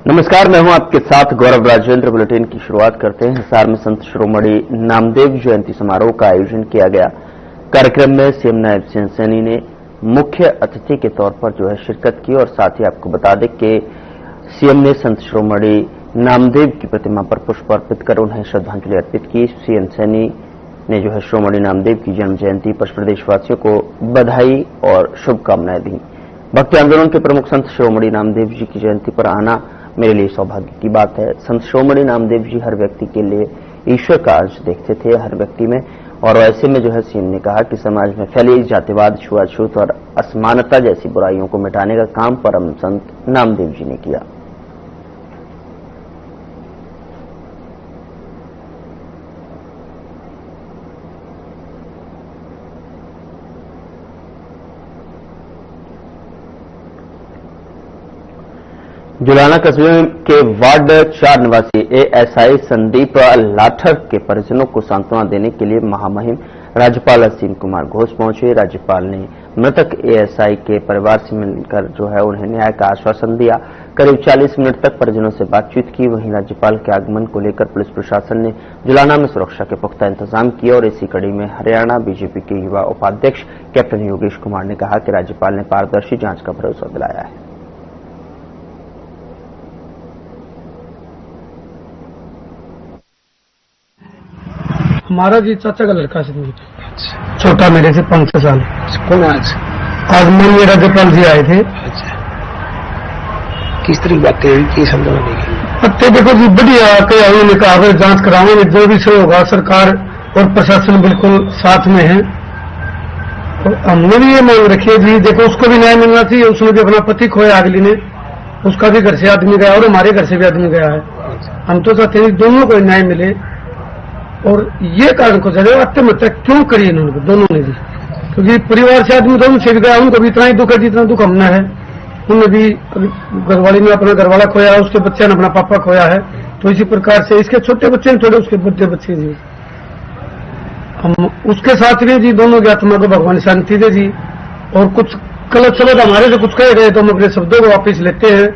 नमस्कार, मैं हूं आपके साथ गौरव राजेंद्र। बुलेटिन की शुरुआत करते हैं। हिसार में संत शिरोमणि नामदेव जयंती समारोह का आयोजन किया गया। कार्यक्रम में सीएम नायब सिंह सैनी ने मुख्य अतिथि के तौर पर शिरकत की और साथ ही आपको बता दें कि सीएम ने संत शिरोमणि नामदेव की प्रतिमा पर पुष्प अर्पित कर उन्हें श्रद्धांजलि अर्पित की। सीएम सैनी ने शिरोमणि नामदेव की जन्म जयंती पर प्रदेशवासियों को बधाई और शुभकामनाएं दी। भक्ति आंदोलन के प्रमुख संत शिरोमणि नामदेव जी की जयंती पर आना मेरे लिए सौभाग्य की बात है। संत शिरोमणि नामदेव जी हर व्यक्ति के लिए ईश्वर का अंश देखते थे, हर व्यक्ति में, और ऐसे में सीएम ने कहा कि समाज में फैली जातिवाद, छुआछूत और असमानता जैसी बुराइयों को मिटाने का काम परम संत नामदेव जी ने किया। जुलाना कस्बे के वार्ड 4 निवासी एएसआई संदीप लाठर के परिजनों को सांत्वना देने के लिए महामहिम राज्यपाल असीम कुमार घोष पहुंचे। राज्यपाल ने मृतक एएसआई के परिवार से मिलकर उन्हें न्याय का आश्वासन दिया। करीब 40 मिनट तक परिजनों से बातचीत की। वहीं राज्यपाल के आगमन को लेकर पुलिस प्रशासन ने जुलाना में सुरक्षा के पुख्ता इंतजाम किए और इसी कड़ी में हरियाणा बीजेपी के युवा उपाध्यक्ष कैप्टन योगेश कुमार ने कहा कि राज्यपाल ने पारदर्शी जांच का भरोसा दिलाया है। हमारा जी चाचा का लड़का से छोटा, मेरे से 5 साल। कौन आज माननीय राज्यपाल जी आए थे। किस तरह की बातें हुई, की समझा नहीं? देखो जी, बढ़िया कहा, उन्होंने कहा जांच करावेंगे, जो भी से होगा सरकार और प्रशासन बिल्कुल साथ में है। और हमने भी ये मांग रखी है जी, देखो उसको भी न्याय मिलना चाहिए। उसने भी अपना पति खोया अगली ने, उसका भी घर से आदमी गया और हमारे घर से भी आदमी गया है। हम तो चाहते हैं दोनों को न्याय मिले। और ये कारण को जगह आत्महत्या क्यों करी इन्होंने, दोनों ने जी? क्योंकि परिवार से आदमी दोनों से भी गया, उनको भी इतना ही दुख है जितना दुख हमने है। उन्हें भी घरवाली ने अपना घरवाला खोया है, उसके बच्चे ने अपना पापा खोया है। तो इसी प्रकार से इसके छोटे बच्चे ने थोड़े, उसके बड़े बच्चे जी। हम उसके साथ भी जी दोनों की आत्मा को भगवान शांति दे जी। और कुछ गलत शब्द हमारे से कुछ कहे गए तो हम अपने शब्दों को वापिस लेते हैं।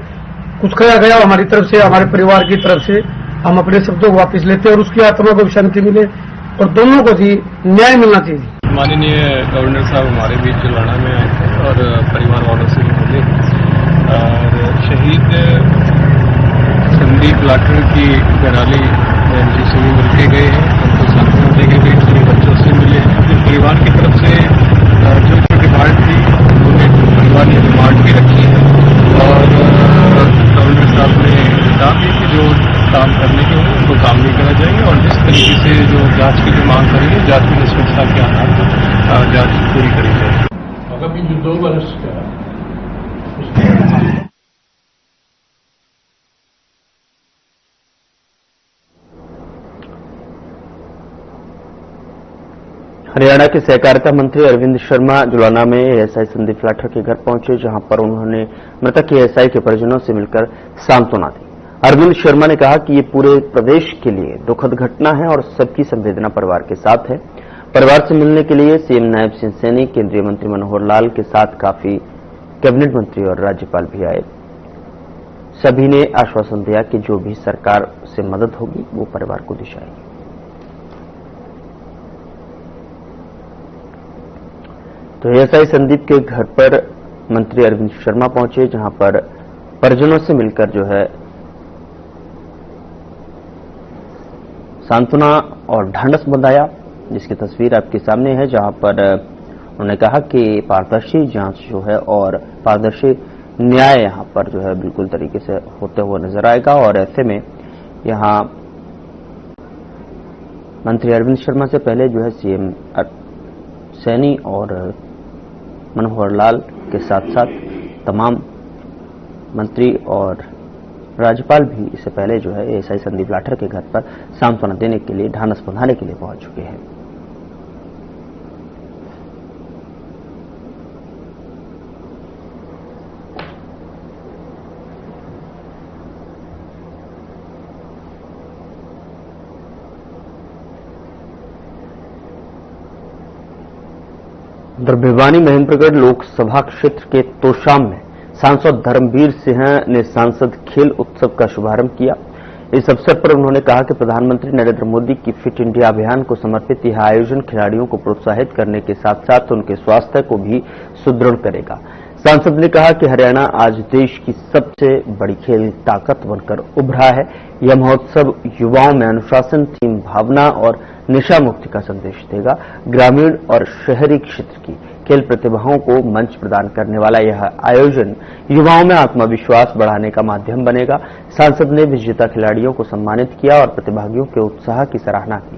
कुछ कहा गया हमारी तरफ से, हमारे परिवार की तरफ से, हम अपने शब्दों को वापस लेते हैं और उसकी आत्मा को शांति मिले और दोनों को जी न्याय मिलना चाहिए। माननीय गवर्नर साहब हमारे बीच जुलाना में आए थे और परिवार वालों से भी मिले और शहीद संदीप लाठर की घराली जी से भी मिलके गए हैं। उनको सांत्वना देके गए, सभी बच्चों से मिले हैं। फिर परिवार की तरफ से जो जो डिमांड थी उन्हें परिवार ने डिमांड भी रखी है और गवर्नर साहब ने कहा कि जो काम करने के होंगे उनको काम भी करा जाएंगे और जिस तरीके से जो जांच की जो मांग करेंगे, जांच की निष्पक्षता के आधार पर जांच पूरी करी जाएगी। अभी जो 2 वर्ष का हरियाणा के सहकारिता मंत्री अरविंद शर्मा जुलाना में एएसआई संदीप लाठर के घर पहुंचे, जहां पर उन्होंने मृतक एएसआई के परिजनों से मिलकर सांत्वना दी। अरविंद शर्मा ने कहा कि ये पूरे प्रदेश के लिए दुखद घटना है और सबकी संवेदना परिवार के साथ है। परिवार से मिलने के लिए सीएम नायब सिंह सैनी, केंद्रीय मंत्री मनोहर लाल के साथ काफी कैबिनेट मंत्री और राज्यपाल भी आए। सभी ने आश्वासन दिया कि जो भी सरकार से मदद होगी वो परिवार को दी जाएगी। तो एएसआई संदीप के घर पर मंत्री अरविंद शर्मा पहुंचे, जहां पर परिजनों से मिलकर सांत्वना और ढांढस बंधाया, जिसकी तस्वीर आपके सामने है, जहां पर उन्होंने कहा कि पारदर्शी जांच और पारदर्शी न्याय यहां पर बिल्कुल तरीके से होते हुए नजर आएगा। और ऐसे में यहां मंत्री अरविंद शर्मा से पहले सीएम सैनी और मनोहर लाल के साथ साथ तमाम मंत्री और राज्यपाल भी इससे पहले एएसआई संदीप लाठर के घर पर सांत्वना देने के लिए, ढांढस बंधाने के लिए पहुंच चुके हैं। उधर भिवानी महेंद्रगढ़ लोकसभा क्षेत्र के तोशाम में सांसद धर्मवीर सिंह ने सांसद खेल उत्सव का शुभारंभ किया। इस अवसर पर उन्होंने कहा कि प्रधानमंत्री नरेंद्र मोदी की फिट इंडिया अभियान को समर्पित यह आयोजन खिलाड़ियों को प्रोत्साहित करने के साथ साथ उनके स्वास्थ्य को भी सुदृढ़ करेगा। सांसद ने कहा कि हरियाणा आज देश की सबसे बड़ी खेल ताकत बनकर उभरा है। यह महोत्सव युवाओं में अनुशासन, टीम भावना और नशा मुक्ति का संदेश देगा। ग्रामीण और शहरी क्षेत्र की खेल प्रतिभाओं को मंच प्रदान करने वाला यह आयोजन युवाओं में आत्मविश्वास बढ़ाने का माध्यम बनेगा। सांसद ने विजेता खिलाड़ियों को सम्मानित किया और प्रतिभागियों के उत्साह की सराहना की।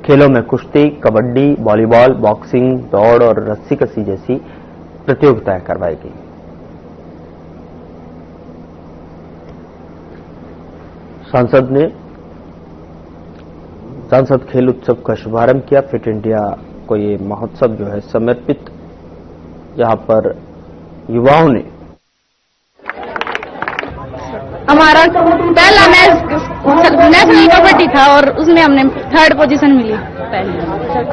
खेलों में कुश्ती, कबड्डी, वॉलीबॉल, बॉक्सिंग, दौड़ और रस्सी कसी जैसी प्रतियोगिताएं करवाई गई। सांसद खेल उत्सव का शुभारंभ किया। फिट इंडिया को ये महोत्सव जो है समर्पित, जहां पर युवाओं ने हमारा पहला मैच नेशनल कबड्डी था और उसमें हमने 3rd पोजीशन मिली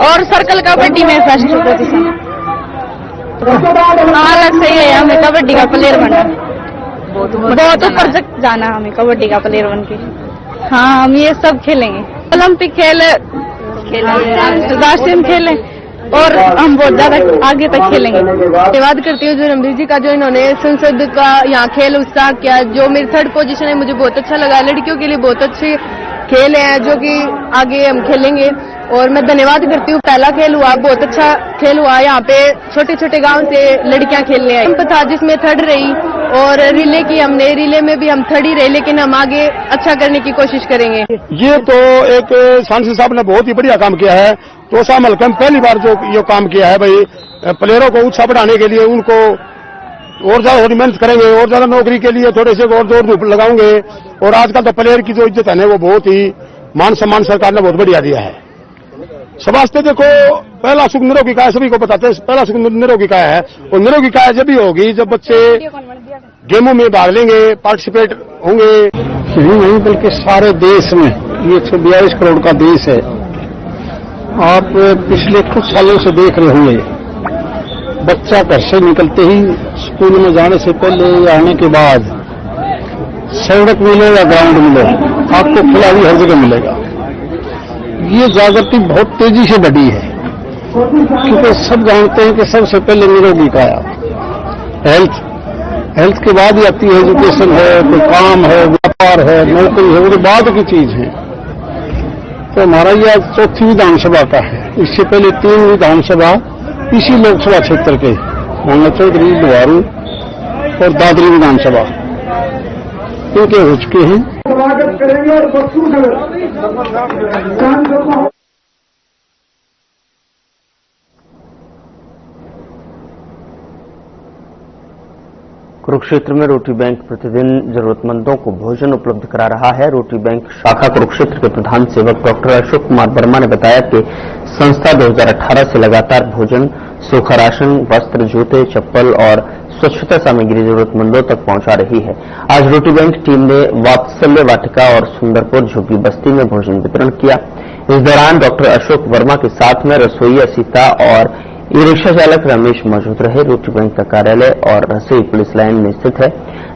और सर्कल कबड्डी में 1st पोजीशन। अलग से ये हमें कबड्डी का प्लेयर बनना, बहुत ऊपर तक जाना हमें कबड्डी का प्लेयर बन के। हाँ, हम ये सब खेलेंगे, ओलंपिक खेल, राष्ट्रीय खेलें और हम बहुत ज्यादा आगे तक खेलेंगे। धन्यवाद करती हूँ जो रणबीर जी का, जो इन्होंने संसद का यहाँ खेल उत्साह किया। जो मेरी 3rd पोजीशन है, मुझे बहुत अच्छा लगा। लड़कियों के लिए बहुत अच्छे खेल है जो कि आगे हम खेलेंगे और मैं धन्यवाद करती हूँ। पहला खेल हुआ, बहुत अच्छा खेल हुआ। यहाँ पे छोटे छोटे गांव से लड़कियां खेलने आई था, जिसमें 3rd रही और रिले की हमने, रिले में भी हम 3rd ही रहे, लेकिन हम आगे अच्छा करने की कोशिश करेंगे। ये तो एक सांसद साहब ने बहुत ही बढ़िया काम किया है। तोसा हल्के में पहली बार जो ये काम किया है भाई, प्लेयरों को उत्साह बढ़ाने के लिए उनको और ज्यादा मेहनत करेंगे और ज्यादा नौकरी के लिए थोड़े से और जोर धूप लगाएंगे। और आजकल तो प्लेयर की जो इज्जत है वो बहुत ही मान सम्मान सरकार ने बहुत बढ़िया दिया है। समझते देखो, पहला सुख निरोगी काया, सभी को बताते हैं पहला सुख निरोगी काया है। और निरोगी काया जब भी होगी जब बच्चे गेमों में भाग लेंगे, पार्टिसिपेट होंगे। नहीं बल्कि सारे देश में ये 142 करोड़ का देश है। आप पिछले कुछ सालों से देख रहे होंगे, बच्चा घर से निकलते ही स्कूल में जाने से पहले या आने के बाद सड़क मिले या ग्राउंड मिले, आपको खिलाड़ी हर जगह मिलेगा। ये जागृति बहुत तेजी से बढ़ी है क्योंकि सब जानते हैं कि सबसे पहले निरोगी काया, हेल्थ के बाद ही आती है एजुकेशन है, कोई काम है, व्यापार है, नौकरी है, वो बाद की चीज है। तो हमारा ये आज 4थी विधानसभा का है। इससे पहले 3 विधानसभा इसी लोकसभा क्षेत्र के मांगा चौधरी, डुवारू और दादरी विधानसभा इनके हो चुके हैं। स्वागत करेंगे और कुरुक्षेत्र में रोटी बैंक प्रतिदिन जरूरतमंदों को भोजन उपलब्ध करा रहा है। रोटी बैंक शाखा कुरुक्षेत्र के प्रधान सेवक डॉक्टर अशोक कुमार वर्मा ने बताया कि संस्था 2018 से लगातार भोजन, सूखा राशन, वस्त्र, जूते, चप्पल और स्वच्छता सामग्री जरूरतमंदों तक पहुंचा रही है। आज रोटी बैंक टीम ने वात्सल्य वाटिका और सुंदरपुर झुग्गी बस्ती में भोजन वितरण किया। इस दौरान डॉक्टर अशोक वर्मा के साथ में रसोईया सीता और ई रिक्शा चालक रमेश मौजूद रहे। रोटी बैंक का कार्यालय और रसोई पुलिस लाइन में स्थित है,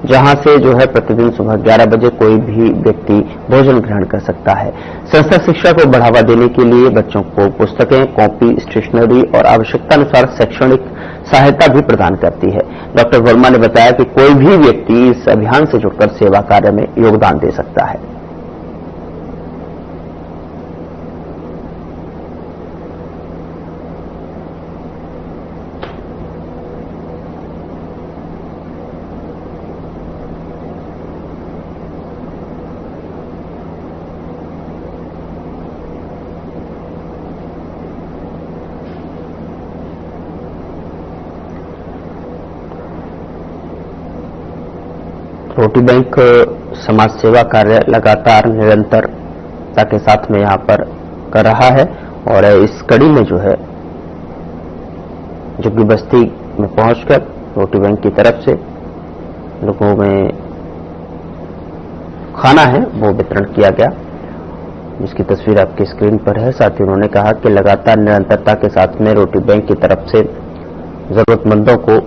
जहां से जो है प्रतिदिन सुबह 11 बजे कोई भी व्यक्ति भोजन ग्रहण कर सकता है। संस्था शिक्षा को बढ़ावा देने के लिए बच्चों को पुस्तकें, कॉपी, स्टेशनरी और आवश्यकतानुसार शैक्षणिक सहायता भी प्रदान करती है। डॉक्टर वर्मा ने बताया कि कोई भी व्यक्ति इस अभियान से जुड़कर सेवा कार्य में योगदान दे सकता है। रोटी बैंक समाज सेवा कार्य लगातार निरंतरता के साथ में यहाँ पर कर रहा है और इस कड़ी में जो है झुग्गी बस्ती में पहुंचकर रोटी बैंक की तरफ से लोगों में खाना है वो वितरण किया गया, जिसकी तस्वीर आपकी स्क्रीन पर है। साथ ही उन्होंने कहा कि लगातार निरंतरता के साथ में रोटी बैंक की तरफ से जरूरतमंदों को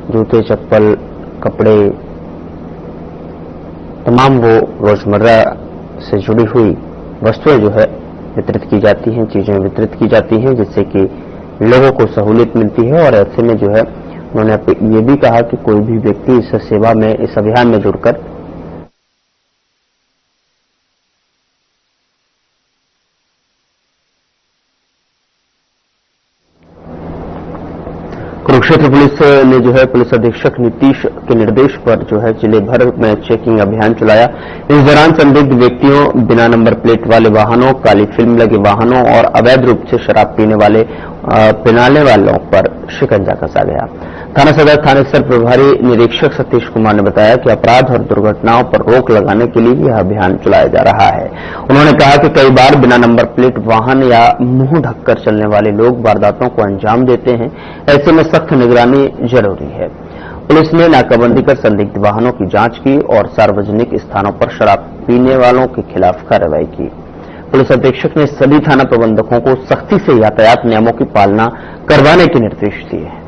जूते, चप्पल, कपड़े, तमाम वो रोजमर्रा से जुड़ी हुई वस्तुएं जो है वितरित की जाती हैं, चीजें वितरित की जाती हैं, जिससे कि लोगों को सहूलियत मिलती है। और ऐसे में जो है उन्होंने ये भी कहा कि कोई भी व्यक्ति इस सेवा में, इस अभियान में जुड़कर कुरुक्षेत्र पुलिस ने जो है पुलिस अधीक्षक नीतीश के निर्देश पर जो है जिले भर में चेकिंग अभियान चलाया। इस दौरान संदिग्ध व्यक्तियों, बिना नंबर प्लेट वाले वाहनों, काली फिल्म लगे वाहनों और अवैध रूप से शराब पिलाने वालों पर शिकंजा कसा गया। थाना सदर थाने सर प्रभारी निरीक्षक सतीश कुमार ने बताया कि अपराध और दुर्घटनाओं पर रोक लगाने के लिए यह अभियान चलाया जा रहा है। उन्होंने कहा कि कई बार बिना नंबर प्लेट वाहन या मुंह ढककर चलने वाले लोग वारदातों को अंजाम देते हैं। ऐसे में सख्त निगरानी जरूरी है। पुलिस ने नाकाबंदी कर संदिग्ध वाहनों की जांच की और सार्वजनिक स्थानों पर शराब पीने वालों के खिलाफ कार्रवाई की। पुलिस अधीक्षक ने सभी थाना प्रबंधकों को सख्ती से यातायात नियमों की पालना करवाने के निर्देश दिए हैं।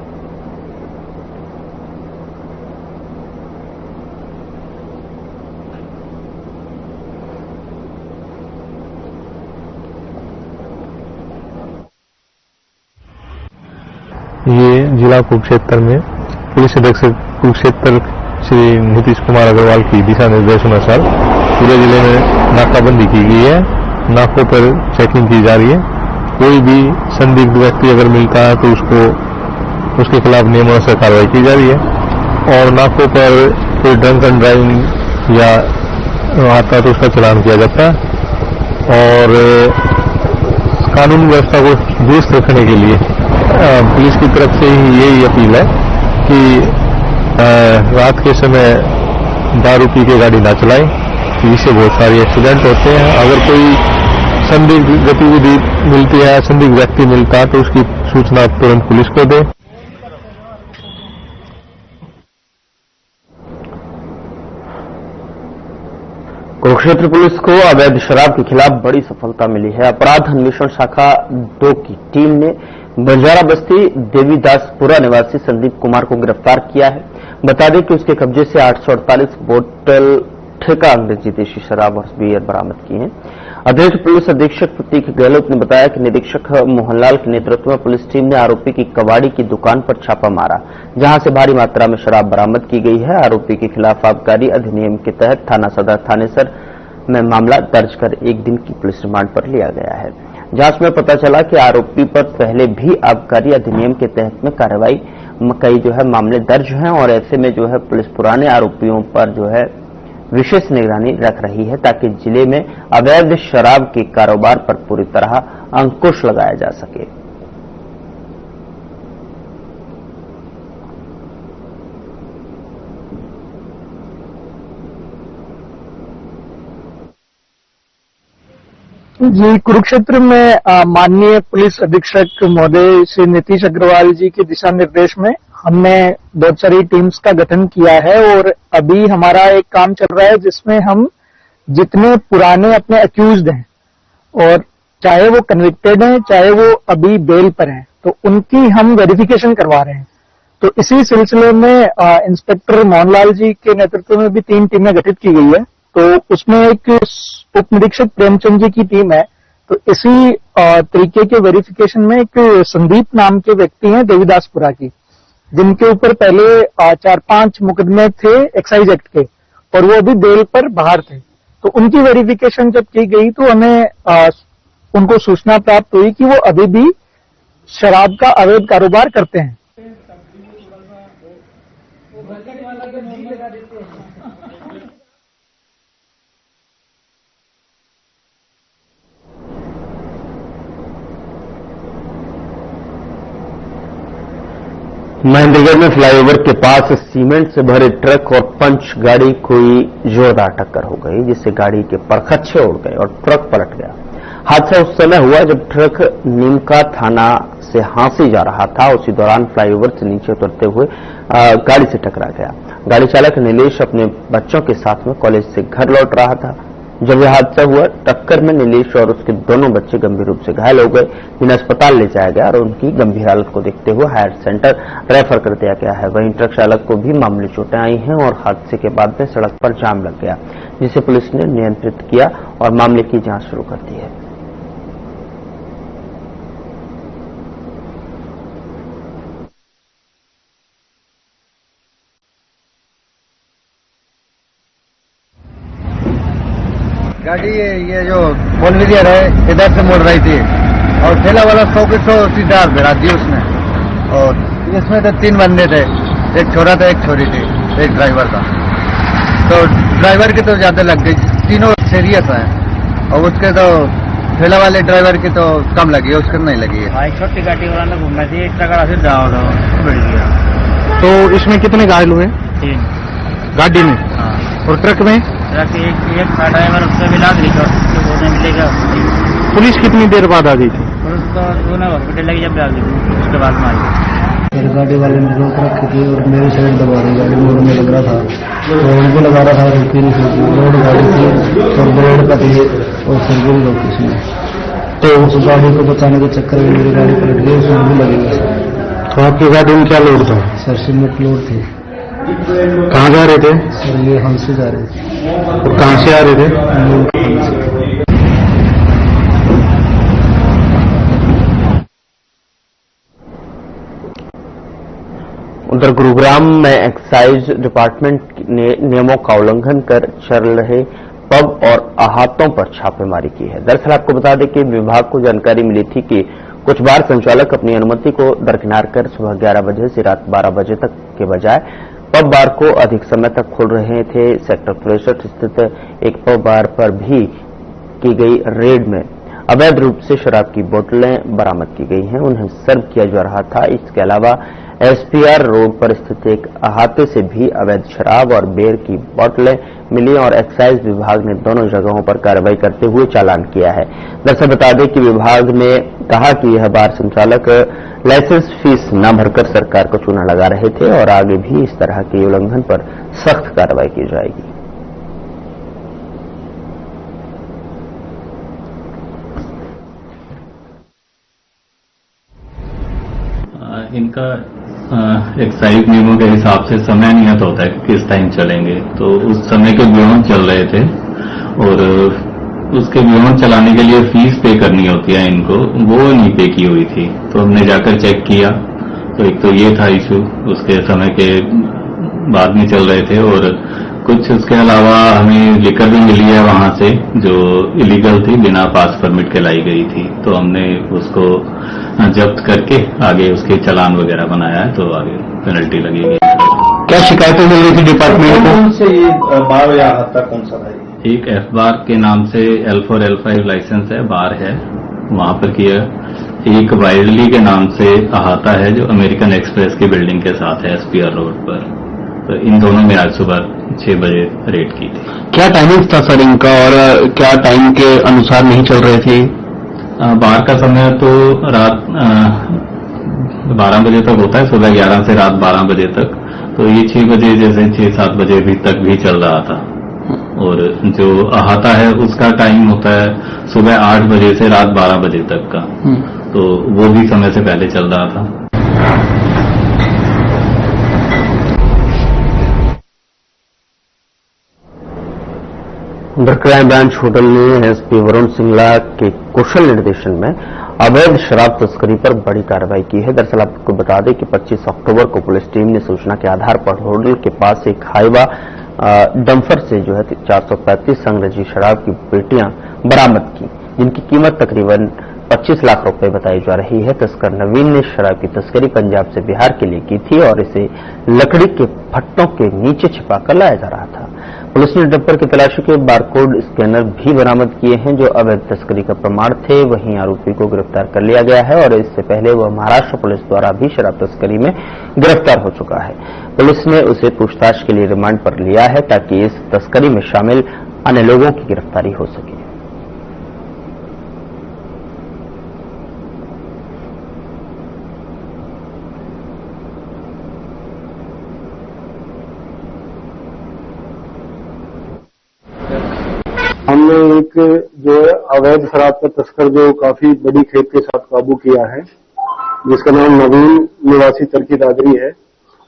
ये जिला कुरुक्षेत्र में पुलिस अधीक्षक कुरुक्षेत्र श्री नीतीश कुमार अग्रवाल की दिशा निर्देशानुसार पूरे जिले में नाकाबंदी की गई है। नाकों पर चेकिंग की जा रही है। कोई भी संदिग्ध व्यक्ति अगर मिलता है तो उसके खिलाफ नियमों से कार्रवाई की जा रही है। और नाकों पर कोई ड्रंक एंड ड्राइविंग या आता है तो उसका चालान किया जाता है। और कानून व्यवस्था को दुरुस्त रखने के लिए पुलिस की तरफ से ही यही अपील है कि रात के समय दारू पी के गाड़ी ना चलाएं, इससे बहुत सारे एक्सीडेंट होते हैं। अगर कोई संदिग्ध गतिविधि मिलती है, संदिग्ध व्यक्ति मिलता है तो उसकी सूचना तुरंत पुलिस को दें। कुरुक्षेत्र पुलिस को अवैध शराब के खिलाफ बड़ी सफलता मिली है। अपराध अन्वेषण शाखा 2 की टीम ने बंजारा बस्ती देवीदासपुरा निवासी संदीप कुमार को गिरफ्तार किया है। बता दें कि उसके कब्जे से 848 बोतल ठेका अंग्रेजी देशी शराब और बियर बरामद की है। अतिरिक्त पुलिस अधीक्षक प्रतीक गहलोत ने बताया कि निरीक्षक मोहनलाल के नेतृत्व में पुलिस टीम ने आरोपी की कबाड़ी की दुकान पर छापा मारा, जहां से भारी मात्रा में शराब बरामद की गई है। आरोपी के खिलाफ आबकारी अधिनियम के तहत थाना सदर थानेसर में मामला दर्ज कर 1 दिन की पुलिस रिमांड पर लिया गया है। जांच में पता चला कि आरोपी पर पहले भी आबकारी अधिनियम के तहत में कार्रवाई कई जो है मामले दर्ज हैं और ऐसे में जो है पुलिस पुराने आरोपियों पर जो है विशेष निगरानी रख रही है ताकि जिले में अवैध शराब के कारोबार पर पूरी तरह अंकुश लगाया जा सके। जी, कुरुक्षेत्र में माननीय पुलिस अधीक्षक महोदय श्री नीतीश अग्रवाल जी के दिशा निर्देश में हमने बहुत सारी टीम्स का गठन किया है और अभी हमारा एक काम चल रहा है जिसमें हम जितने पुराने अपने अक्यूज्ड हैं और चाहे वो कन्विक्टेड हैं चाहे वो अभी बेल पर हैं तो उनकी हम वेरिफिकेशन करवा रहे हैं। तो इसी सिलसिले में इंस्पेक्टर मोहनलाल जी के नेतृत्व में भी 3 टीमें गठित की गई है। तो उसमें एक उप निरीक्षक प्रेमचंद जी की टीम है। तो इसी तरीके के वेरिफिकेशन में एक संदीप नाम के व्यक्ति हैं देवीदासपुरा की, जिनके ऊपर पहले 4-5 मुकदमे थे एक्साइज एक्ट के और वो अभी बेल पर बाहर थे। तो उनकी वेरिफिकेशन जब की गई तो हमें उनको सूचना प्राप्त हुई कि वो अभी भी शराब का अवैध कारोबार करते हैं। महेंद्रगढ़ में फ्लाईओवर के पास सीमेंट से भरे ट्रक और पंच गाड़ी कोई जोरदार टक्कर हो गई, जिससे गाड़ी के परखच्चे उड़ गए और ट्रक पलट गया। हादसा उस समय हुआ जब ट्रक नीमका थाना से हांसी जा रहा था। उसी दौरान फ्लाईओवर से नीचे उतरते हुए गाड़ी से टकरा गया। गाड़ी चालक नीलेश अपने बच्चों के साथ में कॉलेज से घर लौट रहा था। जब यह हादसा हुआ, टक्कर में नीलेश और उसके दोनों बच्चे गंभीर रूप से घायल हो गए, जिन्हें अस्पताल ले जाया गया और उनकी गंभीर हालत को देखते हुए हायर सेंटर रेफर कर दिया गया है। वहीं ट्रक चालक को भी मामूली चोटें आई हैं और हादसे के बाद में सड़क पर जाम लग गया, जिसे पुलिस ने नियंत्रित किया और मामले की जांच शुरू कर दी है। गाड़ी ये जो बोलविलियर है इधर से मुड़ रही थी और ठेला वाला 100 के 100 सीधा गिरा दी उसने। और इसमें तो 3 बंदे थे, एक छोरा था, एक छोरी थी, एक ड्राइवर था। तो ड्राइवर की तो ज्यादा लग गई, तीनों सीरियस है और उसके तो ठेला वाले ड्राइवर की तो कम लगी है, उसके नहीं लगी है। छोटी गाड़ी वाला ने घूमना चाहिए, ट्रक से जाओ बढ़ गया। तो इसमें कितने घायल हुए? 3 गाड़ी में। हाँ। और ट्रक में? ट्रक एक था ड्राइवर, उससे भी लाद गई, मिलेगा। पुलिस कितनी देर बाद आ गई थी? पुलिस तो दोनों हॉस्पिटल लगी, जब डाल दी उसके बाद मारी। मेरी गाड़ी वाले ने रोक रखी थी और मेरी साइड दबा रही, गाड़ी मोड़ में लग रहा था तो उनको लगा रहा था, रुकी नहीं थी, रोड गाड़ी थी और ब्रेड कटी और सर्विल रोकी उसने। तो उस गाड़ी को बचाने के चक्कर में मेरी गाड़ी पलट गई, उसमें भी लगी। तो आपकी गाड़ी में क्या लोड था? सर सीमेंट लोड थी। कहाँ जा रहे थे? सर ये हंस से जा रहे थे। और कहाँ से आ रहे थे? उधर गुरुग्राम में एक्साइज डिपार्टमेंट ने नियमों का उल्लंघन कर चल रहे पब और अहातों पर छापेमारी की है। दरअसल आपको बता दें कि विभाग को जानकारी मिली थी कि कुछ बार संचालक अपनी अनुमति को दरकिनार कर सुबह 11 बजे से रात 12 बजे तक के बजाय पब बार को अधिक समय तक खोल रहे थे। सेक्टर 63 स्थित एक पब बार पर भी की गई रेड में अवैध रूप से शराब की बोतलें बरामद की गई हैं, उन्हें सर्व किया जा रहा था। इसके अलावा एसपीआर रोड पर स्थित एक अहाते से भी अवैध शराब और बियर की बोतलें मिली और एक्साइज विभाग ने दोनों जगहों पर कार्रवाई करते हुए चालान किया है। दरअसल बता दें कि विभाग ने कहा कि यह बार संचालक लाइसेंस फीस न भरकर सरकार को चूना लगा रहे थे और आगे भी इस तरह के उल्लंघन पर सख्त कार्रवाई की जाएगी। इनका एक्साइज नियमों के हिसाब से समय नियत होता है किस टाइम चलेंगे, तो उस समय के बियॉन्ड चल रहे थे और उसके बियॉन्ड चलाने के लिए फीस पे करनी होती है इनको, वो नहीं पे की हुई थी। तो हमने जाकर चेक किया तो एक तो ये था इशू, उसके समय के बाद में चल रहे थे और कुछ उसके अलावा हमें लिकर भी मिली है वहां से जो इलीगल थी, बिना पास परमिट के लाई गई थी। तो हमने उसको जब्त करके आगे उसके चालान वगैरह बनाया है, तो आगे पेनल्टी लगेगी। क्या शिकायतें मिल रही थी डिपार्टमेंट को? कौन से ये बार या हत्या कौन सा था? एक एफ बार के नाम से L4 L5 लाइसेंस है, बार है, वहां पर किया। एक वाइल्डली के नाम से अहाता है जो अमेरिकन एक्सप्रेस की बिल्डिंग के साथ है एसपीआर रोड पर। तो इन दोनों में आज सुबह 6 बजे रेड की थी। क्या टाइमिंग था सर इनका और क्या टाइम के अनुसार नहीं चल रहे थे? बार का समय तो रात 12 बजे तक होता है, सुबह 11 से रात 12 बजे तक। तो ये 6 बजे जैसे 6-7 बजे तक भी चल रहा था। और जो अहाता है उसका टाइम होता है सुबह 8 बजे से रात 12 बजे तक का, तो वो भी समय से पहले चल रहा था। उधर क्राइम ब्रांच होटल ने एसपी वरुण सिंगला के कुशल निर्देशन में अवैध शराब तस्करी पर बड़ी कार्रवाई की है। दरअसल आपको बता दें कि 25 अक्टूबर को पुलिस टीम ने सूचना के आधार पर होटल के पास एक हाईवा डंफर से जो है 435 संग्रही शराब की पेटियां बरामद की, जिनकी कीमत तकरीबन 25 लाख रुपए बताई जा रही है। तस्कर नवीन ने शराब की तस्करी पंजाब से बिहार के लिए की थी और इसे लकड़ी के फट्टों के नीचे छिपाकर लाया जा रहा था। पुलिस ने डंपर की तलाशी के बारकोड स्कैनर भी बरामद किए हैं जो अवैध तस्करी का प्रमाण थे। वहीं आरोपी को गिरफ्तार कर लिया गया है और इससे पहले वह महाराष्ट्र पुलिस द्वारा भी शराब तस्करी में गिरफ्तार हो चुका है। पुलिस ने उसे पूछताछ के लिए रिमांड पर लिया है ताकि इस तस्करी में शामिल अन्य लोगों की गिरफ्तारी हो सके। हम जो है अवैध शराब का तस्कर जो काफी बड़ी खेप के साथ काबू किया है, जिसका नाम नवीन निवासी तरकी दादरी है।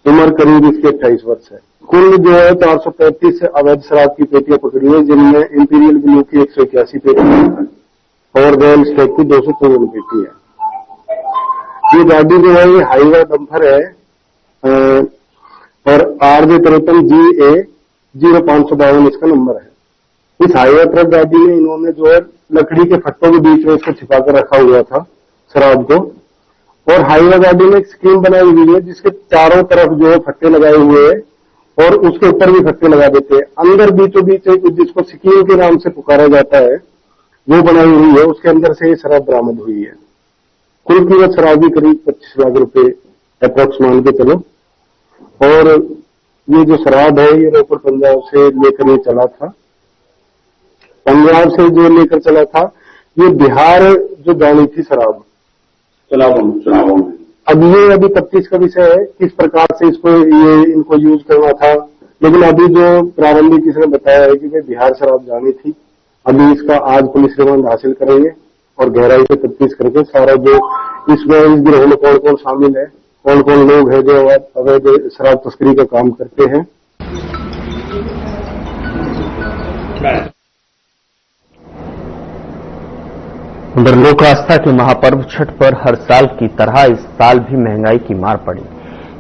उम्र करीब इसकी 28 वर्ष है। कुल जो है 435 अवैध शराब की पेटियां पकड़ी है, जिनमें इंपीरियल ब्लू की 181 पेटी है और रॉयल स्टेक की 253 पेटी है। ये गाड़ी जो है ये हाईवा डंपर है और RJ53GA 0552 इसका नंबर है। इस हाईवा ट्रक गाड़ी में इन्होंने जो है लकड़ी के फट्टों के बीच में इसको छिपा कर रखा हुआ था शराब को, और हाईवा गाड़ी में एक स्कीम बनाई हुई है जिसके चारों तरफ जो है फट्टे लगाए हुए हैं और उसके ऊपर भी फट्टे लगा देते हैं। अंदर बीचों बीच एक जिसको स्कीम के नाम से पुकारा जाता है वो बनाई हुई है, उसके अंदर से ये शराब बरामद हुई है। कुल कीमत शराब की करीब 25 लाख रुपए अप्रोक्स मान के चलो। और ये जो शराब है ये रोपड़ पंजाब से लेकर ये चला था, पंजाब से जो लेकर चला था ये बिहार जो जानी थी शराब चुनावों में। अब ये अभी 25 का विषय है किस प्रकार से इसको इनको यूज करना था, लेकिन अभी जो प्रारंभिक इसने बताया है कि बिहार शराब जानी थी। अभी इसका आज पुलिस रिमांड हासिल करेंगे और गहराई से तफ्तीश करके सारा जो इसमें इस गिरोह में कौन कौन शामिल है, कौन कौन लोग हैं जो अवैध शराब तस्करी का काम करते हैं। उधर लोक आस्था के महापर्व छठ पर हर साल की तरह इस साल भी महंगाई की मार पड़ी।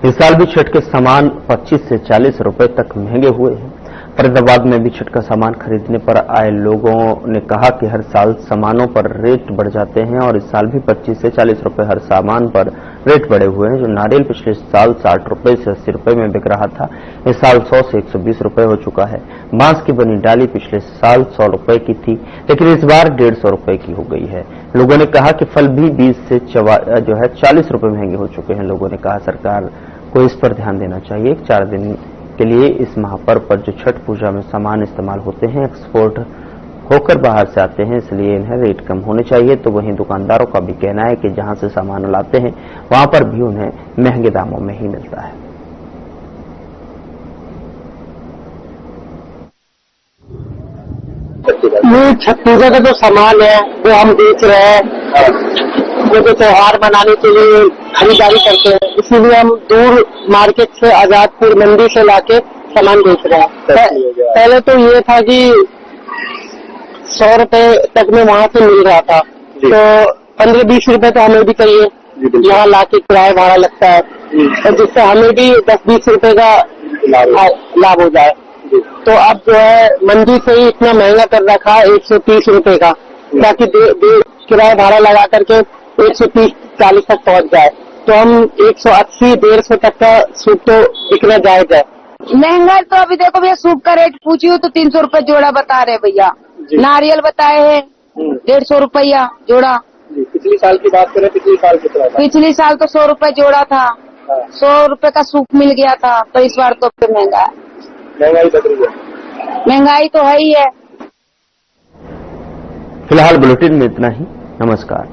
इस साल भी छठ के सामान 25 से 40 रुपए तक महंगे हुए हैं। फरीदाबाद में भी छठ का सामान खरीदने पर आए लोगों ने कहा कि हर साल सामानों पर रेट बढ़ जाते हैं और इस साल भी 25 से 40 रुपए हर सामान पर रेट बढ़े हुए हैं। जो नारियल पिछले साल 60 रुपए से 80 रुपए में बिक रहा था, इस साल 100 से 120 रुपए हो चुका है। बांस की बनी डाली पिछले साल 100 रुपए की थी, लेकिन इस बार 150 रुपए की हो गई है। लोगों ने कहा कि फल भी 20 से 40 रुपए महंगे हो चुके हैं। लोगों ने कहा सरकार को इस पर ध्यान देना चाहिए। 4 दिन के लिए इस महापर्व पर जो छठ पूजा में सामान इस्तेमाल होते हैं एक्सपोर्ट होकर बाहर से आते हैं, इसलिए इन्हें रेट कम होने चाहिए। तो वहीं दुकानदारों का भी कहना है कि जहां से सामान लाते हैं वहां पर भी उन्हें महंगे दामों में ही मिलता है। ये छठ पूजा का जो सामान है वो हम बेच रहे हैं, वो जो त्योहार मनाने के लिए खरीदारी करते हैं, इसीलिए हम दूर मार्केट से आजादपुर मंडी से लाके सामान बेच रहे हैं। पहले तो ये था कि 100 रुपए तक में वहाँ से मिल रहा था, तो 15-20 रुपए तो हमें भी चाहिए, यहाँ लाके किराया भाड़ा लगता है, और जिससे हमें भी 10-20 रुपए का लाभ हो जाए। तो अब जो है मंडी से ही इतना महंगा कर रखा है 130 रुपए का, ताकि किराया भाड़ा लगा करके 130-40 तक पहुंच जाए। तो हम 180-150 तक का सूप तो बिकना जायज है। महंगा तो अभी देखो भैया, सूप का रेट पूछी हो तो 300 रुपए जोड़ा बता रहे भैया। नारियल बताए हैं 150 रुपया जोड़ा। पिछली साल की बात करें, पिछली साल कितना था? पिछली साल तो 100 रुपए जोड़ा था, 100 रुपए का सूप मिल गया था। तो इस बार तो फिर महंगा है, महंगाई बढ़ रही है। महंगाई तो है ही है। फिलहाल बुलेटिन में इतना ही। नमस्कार।